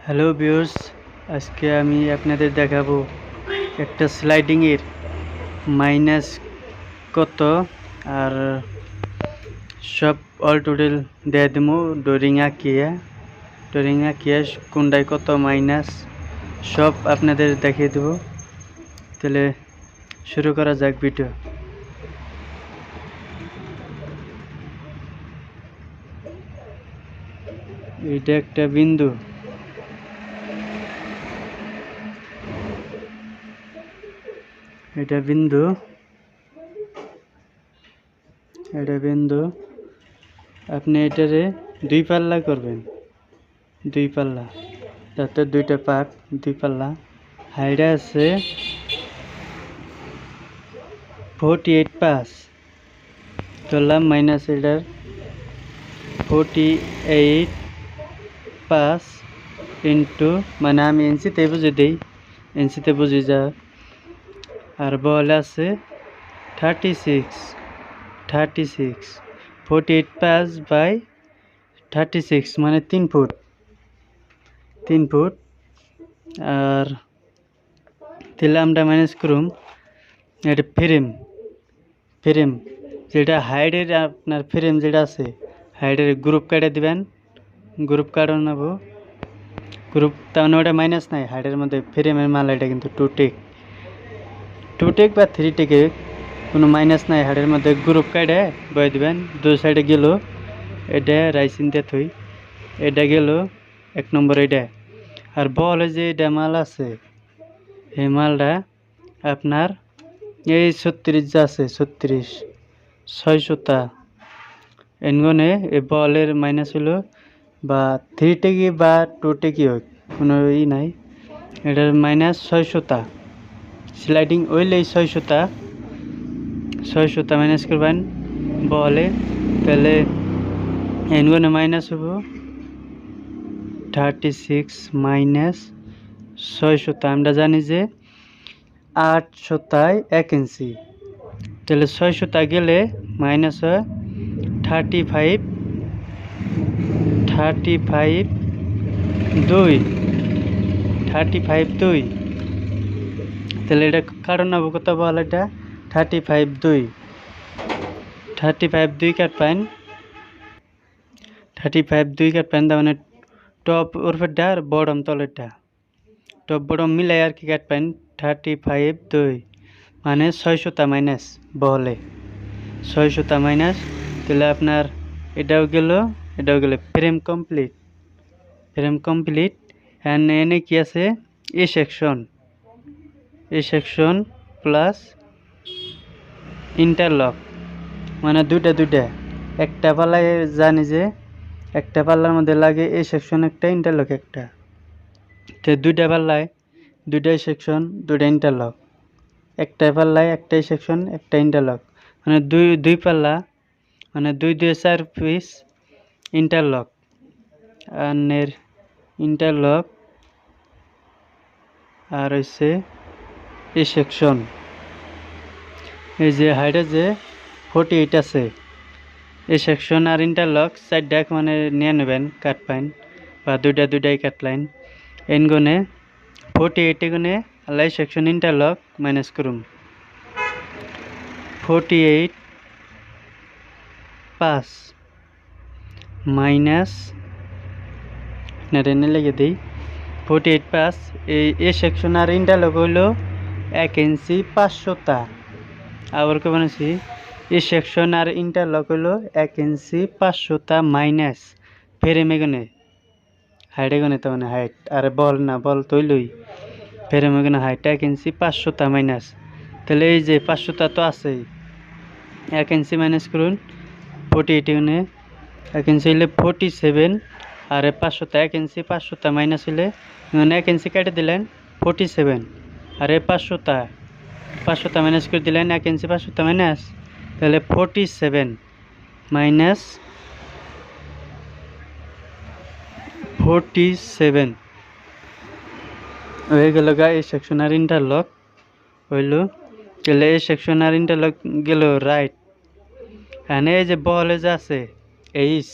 Hello viewers, আজকে আমি আপনাদের দেখাবো একটা স্লাইডিংয়ের মাইনাস কত আর সব অল টোটাল দিয়ে দেবো। ডোরিং আঁকিয়া কোনটায় কত মাইনাস সব আপনাদের দেখিয়ে দেবো। তাহলে শুরু করা যাক ভিডিও। এটা একটা বিন্দু, এটা বিন্দু আপনি এটারে দুই পাল্লা করবেন, দুই পাল্লা, তাতে দুইটা পার্ট, দুই পাল্লা। হাইডা আছে 48 পাস করলাম, মাইনাস এটার 48 পাস ইন্টু, মানে আমি এনসিতে বুঝে দিই, এনসিতে বুঝে যা। আর বল আছে 36, 48 পাস বাই 36 মানে 3 ফুট। আর তাহলে আমরা মাইনাস করুম এটা ফ্রেম যেটা হাইডের, আপনার ফ্রেম যেটা আছে হাইডের গ্রুপ কাটে দিবেন, গ্রুপ কাটানো নেব গ্রুপ, তার মানে ওটা মাইনাস নাই হাইডের মধ্যে। ফ্রেমের মাল এটা কিন্তু টু টেক বা 3 টেকে কোনো মাইনাস নাই হাইডের মধ্যে। গ্রুপ কাটে বয়ে দিবেন, দু সাইডে গেল এটা রাইসিন দিয়ে থই, এটা গেল 1 নম্বর এটা। আর বলে যে এটা মাল আছে, এই মালটা আপনার এই 36 যা আছে, 36 600টা এনগনে এই বলের মাইনাস হলো বা 3 টেকি বা 2 টেকি হোক, কোনো নাই। এটার মাইনাস 600টা স্লাইডিং ওইলে 600টা মাইনাস করবেন বলে, তাহলে এনগনে মাইনাস হবো 36 মাইনাস 600টা। আমরা জানি যে 800টায় 1 ইঞ্চি, তাহলে 600টা গেলে মাইনাস হয় 35 2, তাহলে এটা কারণ নেবো কত বল, এটা 35 2 কাটবেন, 35 2 কাটবেন, তার মানে টপ ওরফেরটা আর বটম তলেরটা, টপ বটম মিলাই আর কি কাটবেন 35 2 মানে 600টা মাইনাস বলে 600টা মাইনাস। তাহলে আপনার এটাও গেল ফ্রেম কমপ্লিট। অ্যান্ড এনে কি আছে এ সেকশন প্লাস ইন্টারলক, মানে দুইটা একটা পাল্লায় জানি যে একটা পাল্লার মধ্যে লাগে এ সেকশন একটা, ইন্টারলক একটা। তো দুইটা পাল্লায় দুইটাই সেকশন, দুইটা ইন্টারলক, একটা পাল্লায় একটাই সেকশন, একটা ইন্টারলক, মানে দুই পাল্লা, মানে 2 4 পিস ইন্টারলক। আর ইন্টারলক আর হচ্ছে এই সেকশন, এই যে হাইটে যে 48 আছে, এই সেকশন আর ইন্টারলক 4 ডাক মানে নিয়ে নেবেন, কাটপাইন বা দুইটাই কাটলাইন। এন গুণে 48 গুণে আলাই সেকশন ইন্টারলক মাইনাস করুম 48 5 মাইনাস এনে লেগে দিই 48 5। এই সেকশন আর ইন্টারলক হইলো 1 ইঞ্চি 500টা। আবার কে বানাইছি এই সেকশন আর ইন্টারলক হইলো 1 ইঞ্চি 500টা মাইনাস ফ্রেমে গুনে হাইটে গুনে, তো মানে হাইট আর বল না, বল তৈলই ফ্রেমে গুনে হাইট 1 ইঞ্চি 500টা মাইনাস। তাহলে এই যে 500টা তো আছেই, 1 ইঞ্চি মাইনাস করুন 48 গুনে 1 ইঞ্চি হইলে 47, আর 500টা 1 ইঞ্চি 500টা মাইনাস হইলে 1 ইঞ্চি কেটে দিলেন 47, আর 500টা মাইনাস করে দিলেন 1 ইঞ্চি 500টা মাইনাস, তাহলে 47 মাইনাস 47 হয়ে গেল গা এই সেকশন আর ইন্টারলক হইল। তাহলে এই সেকশন আর ইন্টারলক গেল রাইট। এই যে বলে যে আছে এইচ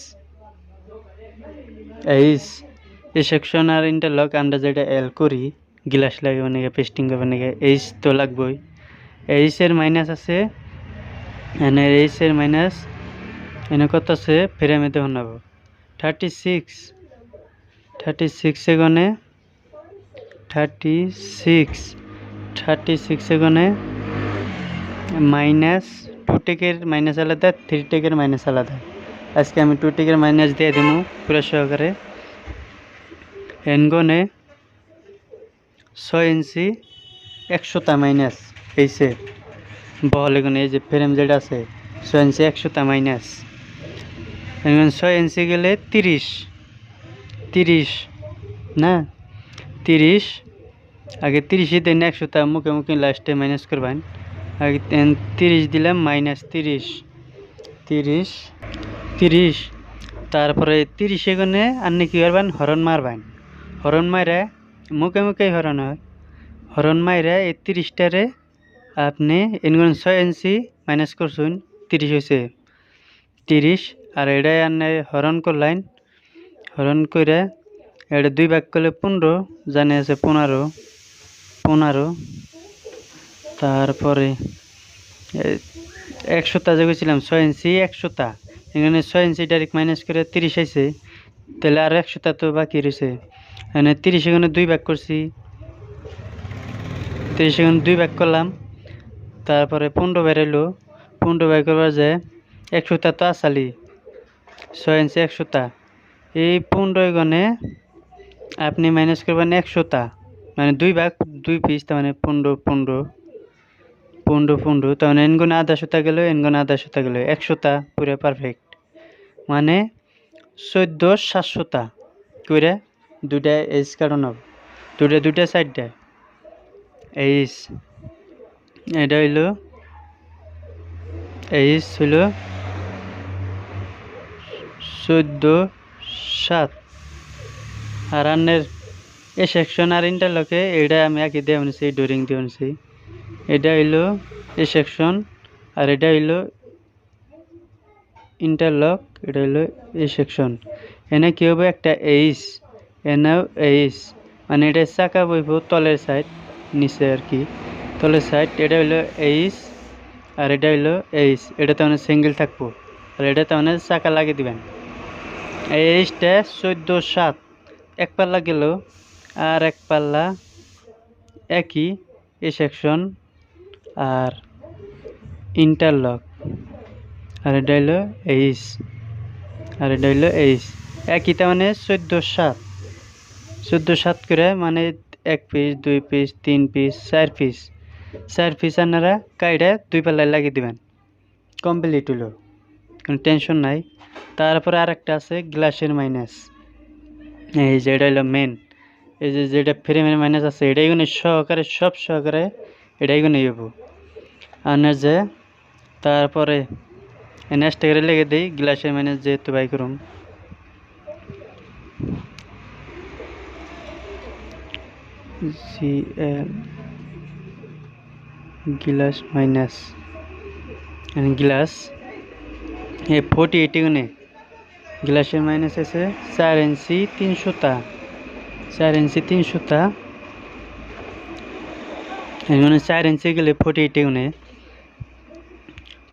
এসেকশন আর ইন্টারলক আমরা যেটা এল করি গিলাস লাগাবার নাকি পেস্টিং করবার নাকি এইচ তো লাগবেই। এইচের মাইনাস আছে এনে এইচের মাইনাস এনে কত আছে ফ্রেমে তখন নেব 36 এগনে 36 এগনে মাইনাস 2 টেকের মাইনাস আলাদা 3 টেকের মাইনাস আলাদা। আজকে আমি 2 টেকের মাইনাস দিয়ে দেবো পুরো সহকারে। এনগনে 6 ইঞ্চি 100টা মাইনাস এইছে বহল এগুলো এই যে ফ্রেম যেটা আছে 6 ইঞ্চি 100টা মাইনাস এখন 6 ইঞ্চি গেলে 30 না 30 আগে 30 দেন 100টা মুখে মুখে লাস্টে মাইনাস করবেন। আগে 30 দিলাম মাইনাস 30 তারপরে 30 এগুনে আপনি কী করবেন হরণ মারবেন। হরণ মাইরা মুখে মুখেই হরণ হয়। হরণ মাইরা এই 30টারে আপনি এনগুন 6 ইঞ্চি মাইনাস করছুন 30 হয়েছে 30 আর এটাই আপনি হরণ করলেন। হরণ করে এটা 2 ভাগ করলে 15 জানে আছে 15 তারপরে 100টা যে গেছিলাম 6 ইঞ্চি 100টা এখানে 6 ইঞ্চি ডাইরেক্ট মাইনাস করে 30 হয়েছে তাহলে আর 100টা তো বাকি রয়েছে। এখানে 30 এখানে 2 ভাগ করছি 30 এখানে 2 ভাগ করলাম তারপরে 15 বেরোলো 15 ভাগ করবার যায় 100টা তো আসালি 6 ইঞ্চি 100টা এই 15 এখানে আপনি মাইনাস করবেন 100টা মানে 2 ভাগ 2 পিস তার মানে 15 তার মানে এনগুণ আধা সুতা গেল এনগুণ আধা সুতা গেল 100টা পুরো পারফেক্ট মানে 14,700টা করে দুটা এইচ কারণ হবে দুটা সাইড দেয় এইচ এটা হইল এইচ হইল 14,700 আর আন্নের এ সেকশন আর ইন্টারলকে এটা আমি আগে দিয়ে আনছি ডোরিং দিয়ে আনছি। এটা হইলো এ সেকশন আর এটা হইলো ইন্টারলক এটা হইলো এ সেকশন। এনে কি হবে একটা এইচ এনেও এইচ মানে এটা চাকা বইব তলের সাইড নিচে আর কি তলের সাইড এটা হইলো এইচ আর এটা হইলো এইচ এটা তো মানে সিঙ্গেল থাকবো আর এটা তো মানে চাকা লাগিয়ে দিবেন। এই এইচটা 14,700 এক পাল্লা গেল আর এক পাল্লা একই এ সেকশন আর ইন্টারলক আর এটা হইলো এইচ আর এটা হইলো এইচ একই তার মানে 14,700 করে মানে 1 পিস 2 পিস 3 পিস 4 পিস আপনারা কাইডা 2 পাল্লায় লাগিয়ে দিবেন কমপ্লিট হলো কোনো টেনশন নাই। তারপরে আরেকটা আছে গ্লাসের মাইনাস এই যে এটা হলো মেন এই যে যেটা ফ্রেমের মাইনাস আছে এটাই গুলো সহকারে সব সহকারে এটাই গুলো হইব আনার যে তারপরে নেক্সট করে লেগে দিই গ্লাসের মাইনাস যেহেতু বাই করুম গ্লাস মাইনাস গ্লাস এই 48 গুনে গ্লাসের মাইনাস আছে 4 ইঞ্চি 300টা 4 ইঞ্চি 300টা এখানে 4 ইঞ্চি গেলে 48 গুনে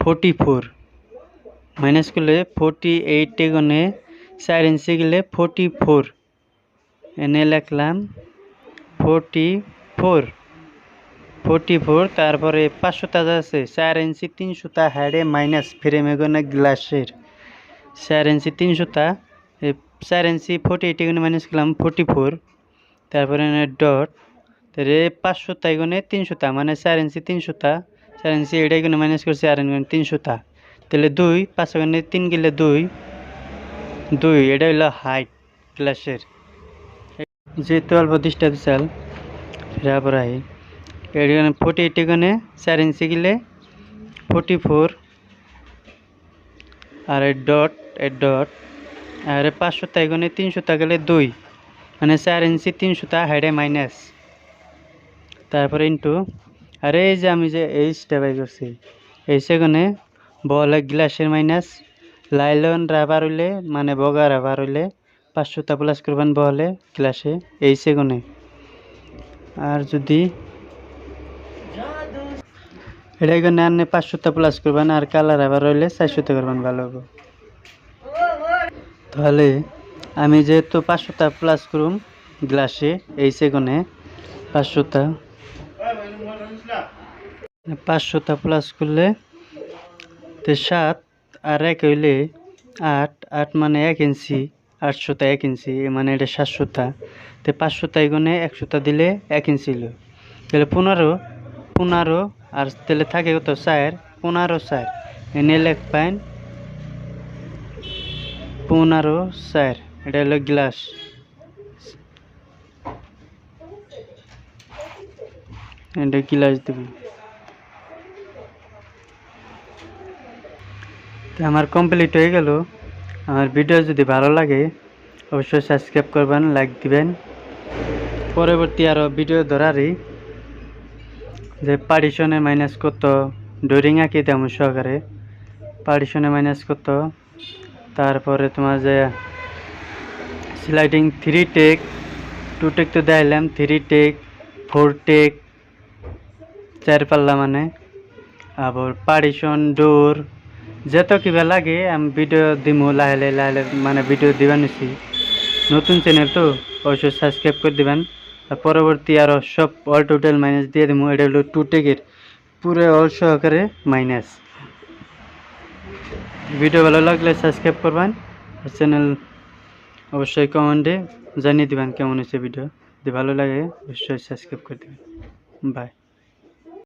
44 মাইনাস করলে 48 গুনে 4 ইঞ্চি গেলে 44 এনে লিখলাম 44 তারপরে 500টা আছে 4 ইঞ্চি 300টা হাইডে মাইনাস ফ্রেমে গুনে গ্লাসের 4 ইঞ্চি 300টা 4 ইঞ্চি 48 গুনে মাইনাস করলাম 44 তারপরে ডট তাহলে 500টা গুনে 300টা মানে 4 ইঞ্চি 300টা 4 ইঞ্চি এটাই গুনে মাইনাস করছি আর গুনে 300টা তাহলে 2 500 গুনে 3 গেলে 2 এটা হলো হাইট গ্লাসের যেহেতু অল্প ডিস্টার্ব চাল ফেরাবার আই এখানে 48 গুনে 4 ইঞ্চি গেলে 44 আর ডট আর 500টা গুনে 300টা গেলে 2 মানে 4 ইঞ্চি 300টা হাইডে মাইনাস তারপরে ইন্টু আর এই যে আমি যে এইচটা বাই করছি এই সেখানে বলে গ্লাসের মাইনাস লাইলন রাবার হইলে মানে বগা রাবার হইলে 500টা প্লাস করবেন বহলে গ্লাসে এই সেগুনে। আর যদি এটা এখানে আনলে 500টা প্লাস করবেন, আর কালার আবার রইলে 400টা করবেন ভালো হবে। তাহলে আমি যেহেতু 500টা প্লাস করুম গ্লাসে এই সেগুনে 500টা প্লাস করলে 7 আর 1 হইলে 8, 8 মানে 1 ইঞ্চি, 800টা 1 ইঞ্চি মানে এটা 700টা। তো 500টা এগুনে 100টা দিলে 1 ইঞ্চি হলো, তাহলে 15 আর তাহলে থাকে কত 4, 15 4 এনে লেখ পাইন 15 4। এটা হলো গ্লাস। এটা গ্লাস দেবেন। তো আমার কমপ্লিট হয়ে গেল। আমার ভিডিও যদি ভালো লাগে অবশ্যই সাবস্ক্রাইব করবেন, লাইক দিবেন। পরবর্তী আরও ভিডিও ধরারই যে পার্টিশনে মাইনাস কত, ডোরিং আঁকি তেমন সহকারে পার্টিশনে মাইনাস কত, তারপরে তোমার যে স্লাইডিং 3 টেক 2 টেক তো দেখাইলাম, 3 টেক 4 টেক 4 পাল্লা মানে, আবার পার্টিশন ডোর যত কিবা লাগে আমি ভিডিও দিমু লাহে লাহে মানে ভিডিও দিবা নিছি। নতুন চ্যানেল তো অবশ্যই সাবস্ক্রাইব করে দিবেন। আর পরবর্তী আরও সব অল টোটাল মাইনাস দিয়ে দেবো। এটা হলো 2 টেকের পুরো অল সহকারে মাইনাস। ভিডিও ভালো লাগলে সাবস্ক্রাইব করবেন, আর চ্যানেল অবশ্যই কমেন্টে জানিয়ে দিবেন কেমন হয়েছে ভিডিও। যদি ভালো লাগে অবশ্যই সাবস্ক্রাইব করে দেবেন। বাই।